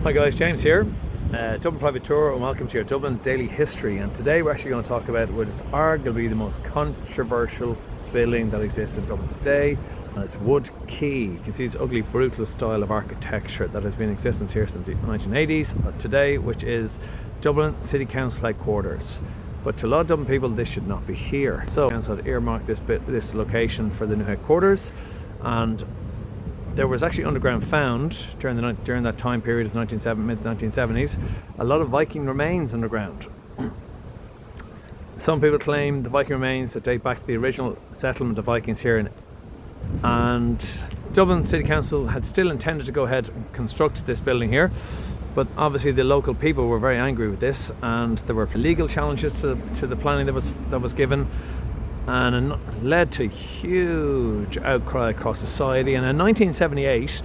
Hi guys, James here, Dublin Private Tour, and welcome to your Dublin Daily History. And today we're actually going to talk about what is arguably the most controversial building that exists in Dublin today, and it's Wood Quay. You can see this ugly, brutal style of architecture that has been in existence here since the 1980s today, which is Dublin City Council headquarters. But to a lot of Dublin people, this should not be here. So the council had earmarked this location for the new headquarters, and there was actually underground found during that time period of mid-1970s, a lot of Viking remains underground. Some people claim the Viking remains that date back to the original settlement of Vikings here, and Dublin City Council had still intended to go ahead and construct this building here, but obviously the local people were very angry with this, and there were legal challenges to the planning that was given, and it led to huge outcry across society. And in 1978,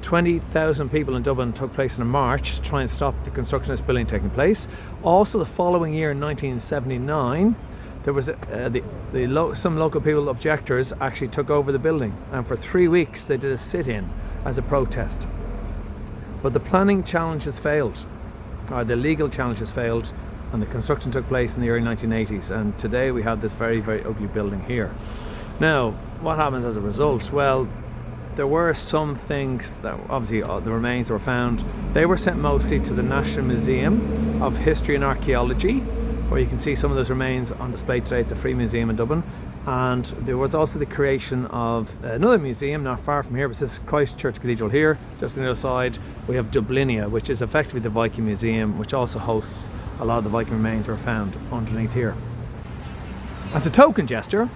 20,000 people in Dublin took place in a march to try and stop the construction of this building taking place. Also, the following year, in 1979, there was some local people, objectors, actually took over the building, and for 3 weeks they did a sit-in as a protest. But the planning challenges failed, or the legal challenges failed, and the construction took place in the early 1980s, and today we have this very, very ugly building here. Now, what happens as a result? Well, there were some things that obviously the remains that were found, they were sent mostly to the National Museum of History and Archaeology, where you can see some of those remains on display today. It's a free museum in Dublin. And there was also the creation of another museum not far from here, but this is Christchurch Cathedral here. Just on the other side we have Dublin'S, which is effectively the Viking Museum, which also hosts a lot of the Viking remains were found underneath here. As a token gesture,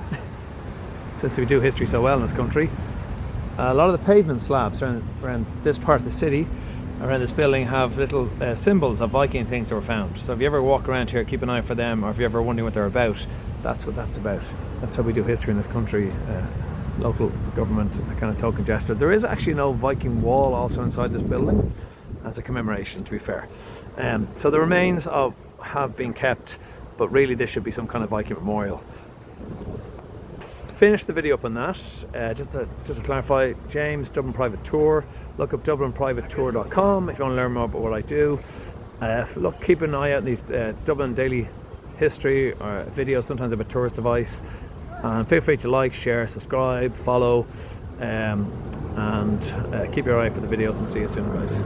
since we do history so well in this country, a lot of the pavement slabs around this part of the city, around this building, have little symbols of Viking things that were found. So if you ever walk around here, keep an eye for them, or if you're ever wondering what they're about, that's what that's about. That's how we do history in this country. Local government, a kind of token gesture. There is actually no Viking wall also inside this building, as a commemoration, to be fair. So the remains have been kept, but really this should be some kind of Viking memorial. Finish the video up on that. Just to clarify, James, Dublin Private Tour. Look up dublinprivatetour.com if you want to learn more about what I do. Keep an eye out on these Dublin Daily History or videos, sometimes about tourist advice. And feel free to like, share, subscribe, follow, and keep your eye for the videos, and see you soon, guys.